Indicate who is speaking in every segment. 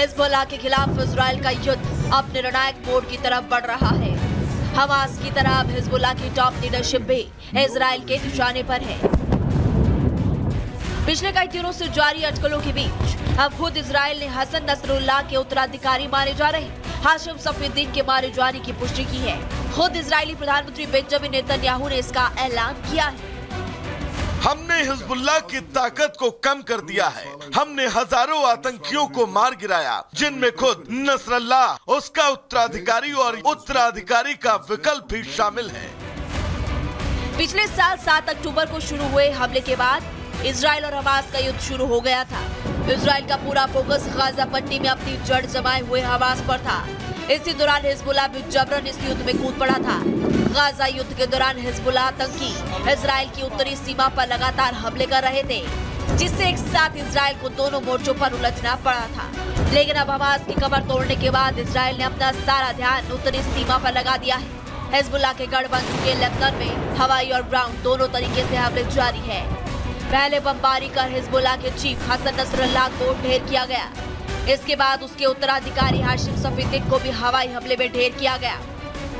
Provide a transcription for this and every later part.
Speaker 1: Hezbollah के खिलाफ Israel का युद्ध अब निर्णायक मोड़ की तरफ बढ़ रहा है। हमास की तरह अब हिजबुल्लाह की टॉप लीडरशिप भी इजराइल के निशाने पर है। पिछले कई दिनों से जारी अटकलों के बीच अब खुद इजराइल ने हसन नसरुल्लाह के उत्तराधिकारी माने जा रहे हाशिम सफीउद्दीन के मारे जाने की पुष्टि की है। खुद इजरायली प्रधानमंत्री बेंजामिन नेतन्याहू ने इसका ऐलान किया है।
Speaker 2: हमने हिजबुल्लाह की ताकत को कम कर दिया है। हमने हजारों आतंकियों को मार गिराया, जिनमें खुद नसरल्लाह, उसका उत्तराधिकारी और उत्तराधिकारी का विकल्प भी शामिल है।
Speaker 1: पिछले साल 7 अक्टूबर को शुरू हुए हमले के बाद इजराइल और हमास का युद्ध शुरू हो गया था। इजराइल का पूरा फोकस गाजा पट्टी में अपनी जड़ जमाए हुए हमास पर था। इसी दौरान हिजबुल्लाह भी जबरन इस युद्ध में कूद पड़ा था। गाजा युद्ध के दौरान हिजबुल्लाह आतंकी इजराइल की उत्तरी सीमा पर लगातार हमले कर रहे थे, जिससे एक साथ इजराइल को दोनों मोर्चों पर उलझना पड़ा था। लेकिन अब हमास की कमर तोड़ने के बाद इजराइल ने अपना सारा ध्यान उत्तरी सीमा पर लगा दिया है। हिजबुल्लाह के गढ़ बन चुके लेबनान में हवाई और ग्राउंड दोनों तरीके से हमले जारी है। पहले बमबारी कर हिजबुल्लाह के चीफ हसन नसरुल्लाह को ढेर किया गया। इसके बाद उसके उत्तराधिकारी हाशिम सफीउद्दीन को भी हवाई हमले में ढेर किया गया।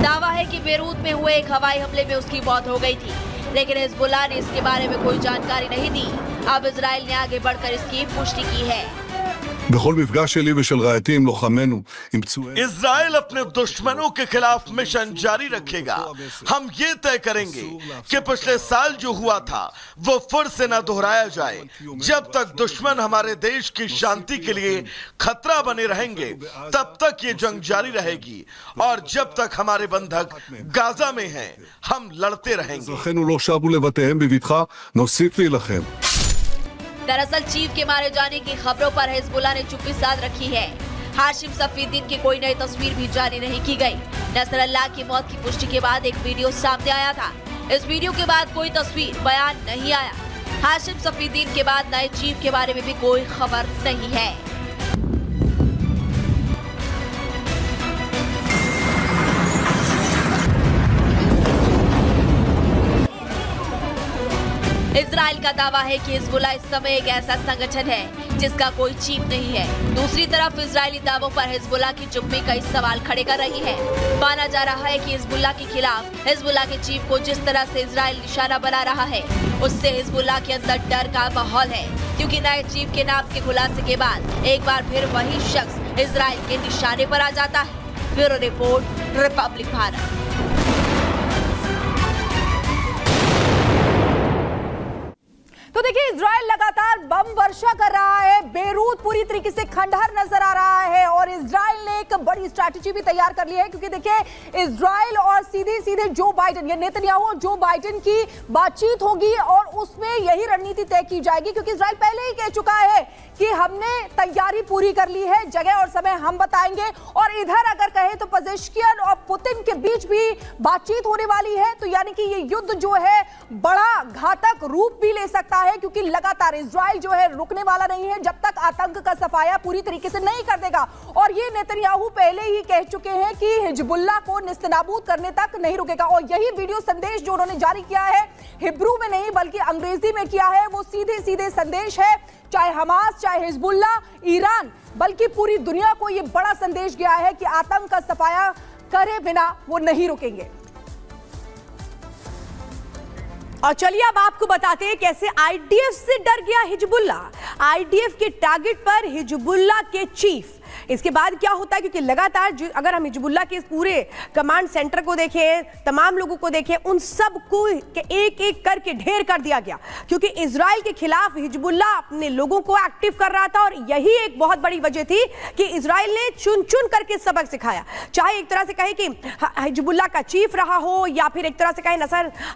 Speaker 1: दावा है कि बेरूत में हुए एक हवाई हमले में उसकी मौत हो गई थी, लेकिन हिजबुल्लाह ने इसके बारे में कोई जानकारी नहीं दी। अब इजराइल ने आगे बढ़कर इसकी पुष्टि की है।
Speaker 2: इजराइल अपने दुश्मनों के खिलाफ मिशन जारी रखेगा। हम ये तय करेंगे कि पिछले साल जो हुआ था वो फिर से न दोहराया जाए। जब तक दुश्मन हमारे देश की शांति के लिए खतरा बने रहेंगे, तब तक ये जंग जारी रहेगी, और जब तक हमारे बंधक गाजा में हैं, हम लड़ते रहेंगे।
Speaker 1: दरअसल चीफ के मारे जाने की खबरों पर हिजबुल्लाह ने चुप्पी साध रखी है। हाशिम सफीउद्दीन की कोई नई तस्वीर भी जारी नहीं की गई। नसरल्लाह की मौत की पुष्टि के बाद एक वीडियो सामने आया था। इस वीडियो के बाद कोई तस्वीर बयान नहीं आया। हाशिम सफीउद्दीन के बाद नए चीफ के बारे में भी कोई खबर नहीं है। इजराइल का दावा है कि हिजबुल्लाह इस समय एक ऐसा संगठन है जिसका कोई चीफ नहीं है। दूसरी तरफ इजरायली दावों पर हिजबुल्लाह की चुप्पी कई सवाल खड़े कर रही है। माना जा रहा है कि हिजबुल्लाह के खिलाफ हिजबुल्लाह के चीफ को जिस तरह से इजराइल निशाना बना रहा है, उससे हिजबुल्लाह के अंदर डर का माहौल है, क्योंकि नए चीफ के नाम के खुलासे के बाद एक बार फिर वही शख्स इजराइल के निशाने पर आ जाता है। Bureau report, Republic Bharat.
Speaker 3: तो देखिए, इजराइल लगातार बम वर्षा कर रहा है। बेरूत पूरी तरीके से खंडहर नजर आ रहा है और इजराइल ने एक बड़ी स्ट्रैटेजी भी तैयार कर ली है, क्योंकि देखिए इजराइल और सीधे जो बाइडेन या नेतन्याहू और जो बाइडेन की बातचीत होगी और उसमें यही रणनीति तय की जाएगी, क्योंकि इजराइल पहले ही कह चुका है कि हमने तैयारी पूरी कर ली है, जगह और समय हम बताएंगे। और इधर अगर कहें तो पेजेश्कियान और पुतिन के बीच भी बातचीत होने वाली है, तो यानी कि ये युद्ध जो है बड़ा घातक रूप भी ले सकता है, क्योंकि लगातार इजराइल जो है रुकने वाला नहीं है जब तक आतंक का सफाया पूरी तरीके से नहीं कर देगा। और ये नेतन्याहू पहले ही कह चुके हैं कि हिजबुल्लाह को निस्तनाबूद करने तक नहीं रुकेगा। और यही वीडियो संदेश जो उन्होंने जारी किया है, हिब्रू में नहीं बल्कि अंग्रेजी में किया है, वो सीधे संदेश है। चाहे हमास, चाहे हिजबुल्लाह, ईरान, बल्कि पूरी दुनिया को ये बड़ा संदेश गया है कि आतंक का सफाया करे बिना वो नहीं रुकेंगे। और चलिए अब आपको बताते हैं कैसे आईडीएफ से डर गया हिजबुल्लाह। आईडीएफ के टारगेट पर हिजबुल्लाह के चीफ। इसके बाद क्या होता है, क्योंकि लगातार अगर हम हिजबुल्लाह के इस पूरे कमांड सेंटर को देखें, तमाम लोगों को देखें, उन सब को एक एक करके ढेर कर दिया गया, क्योंकि इजराइल के खिलाफ हिजबुल्लाह अपने लोगों को एक्टिव कर रहा था। और यही एक बहुत बड़ी वजह थी कि इजराइल ने चुन चुन करके सबक सिखाया। चाहे एक तरह से कहे कि हिजबुल्लाह का चीफ रहा हो या फिर एक तरह से कहे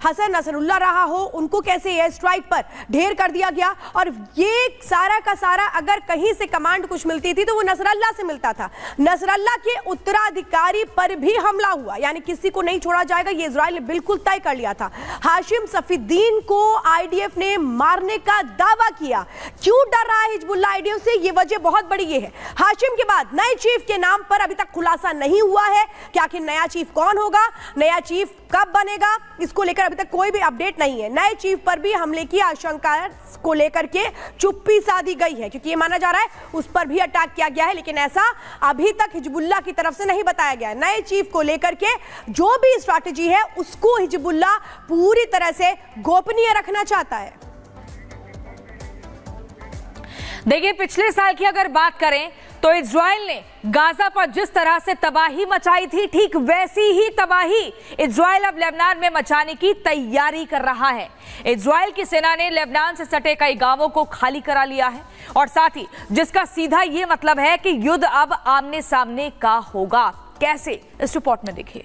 Speaker 3: हसन नसरुल्लाह रहा हो, उनको कैसे एयर स्ट्राइक पर ढेर कर दिया गया। और ये सारा का सारा अगर कहीं से कमांड कुछ मिलती थी तो वो नसरल्लाह से मिलता था। नसरल्लाह के उत्तराधिकारी पर भी हमला हुआ, यानी किसी को नहीं छोड़ा जाएगा, ये इजराइल ने बिल्कुल तय कर लिया था। हाशिम सफीउद्दीन को आईडीएफ ने मारने का दावा किया। क्यों डर रहा है हिजबुल्लाह आईडीएफ से, ये वजह बहुत बड़ी ये है। हाशिम के बाद नए चीफ के नाम पर अभी तक खुलासा नहीं हुआ है कि आखिर नया चीफ कौन होगा, नया चीफ कब बनेगा, इसको लेकर अभी तक कोई भी अपडेट नहीं है। नए चीफ पर भी हमले की आशंका को लेकर के चुप्पी साधी गई है, क्योंकि ये माना जा रहा है उस पर भी अटैक किया गया है, लेकिन ऐसा अभी तक हिजबुल्लाह की तरफ से नहीं बताया गया। नए चीफ को लेकर के जो भी स्ट्रैटेजी है उसको हिजबुल्लाह पूरी तरह से गोपनीय रखना चाहता है।
Speaker 4: देखिए, पिछले साल की अगर बात करें तो इजराइल ने गाजा पर जिस तरह से तबाही मचाई थी, ठीक वैसी ही तबाही इजराइल अब लेबनान में मचाने की तैयारी कर रहा है। इजराइल की सेना ने लेबनान से सटे कई गांवों को खाली करा लिया है और साथ ही जिसका सीधा ये मतलब है कि युद्ध अब आमने सामने का होगा। कैसे, इस रिपोर्ट में देखिए।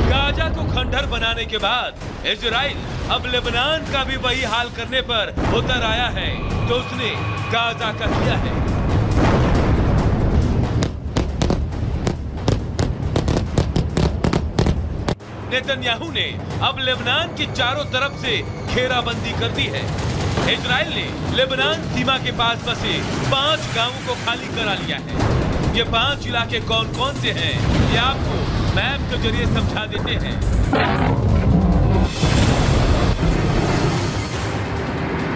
Speaker 5: गाजा को खंडहर बनाने के बाद इजराइल अब लेबनान का भी वही हाल करने पर उतर आया है तो उसने गाजा का किया है। नेतन्याहू ने अब लेबनान की चारों तरफ से घेराबंदी कर दी है। इजराइल ने लेबनान सीमा के पास बसे 5 गांवों को खाली करा लिया है। ये 5 इलाके कौन कौन से हैं, ये आपको मैप के जरिए समझा देते हैं।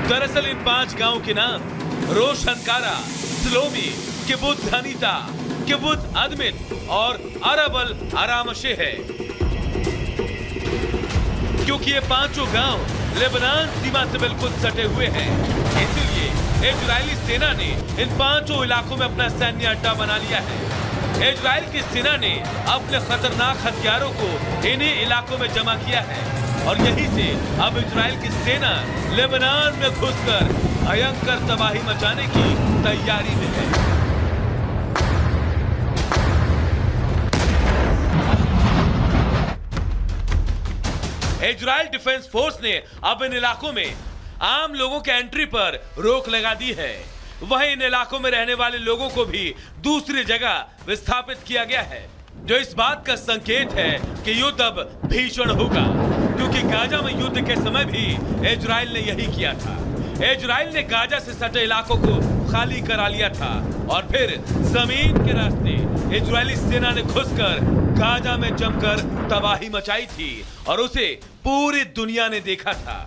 Speaker 5: दरअसल इन 5 गांवों के नाम रोशनकारा, स्लोमी, किबुत्ज हनीता, किबुत्ज अदमित और अरब अल आरामशे है। क्योंकि ये 5 गांव लेबनान सीमा से बिल्कुल सटे हुए हैं, इसलिए इजरायली सेना ने इन 5 इलाकों में अपना सैन्य अड्डा बना लिया है। इजराइल की सेना ने अपने खतरनाक हथियारों को इन्हीं इलाकों में जमा किया है और यहीं से अब इजराइल की सेना लेबनान में घुसकर भयंकर तबाही मचाने की तैयारी में है। इजराइल डिफेंस फोर्स ने अब इन इलाकों में आम लोगों के एंट्री पर रोक लगा दी है। वहीं इन इलाकों में रहने वाले लोगों को भी दूसरी जगह विस्थापित किया गया है, जो इस बात का संकेत है कि युद्ध अब भीषण होगा, क्योंकि गाजा में युद्ध के समय भी इजराइल ने यही किया था। इजराइल ने गाजा से सटे इलाकों को खाली करा लिया था और फिर जमीन के रास्ते इजरायली सेना ने घुसकर गाजा में जमकर तबाही मचाई थी और उसे पूरी दुनिया ने देखा था।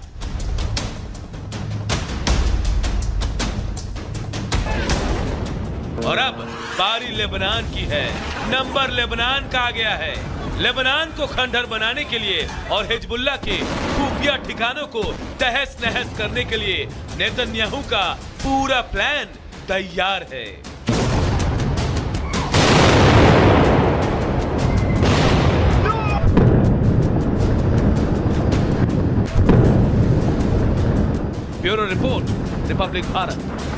Speaker 5: और अब बारी लेबनान की है। नंबर लेबनान का आ गया है। लेबनान को खंडहर बनाने के लिए और हिजबुल्लाह के खुफिया ठिकानों को तहस नहस करने के लिए नेतन्याहू का पूरा प्लान तैयार है। Bureau report, Republic Bharat.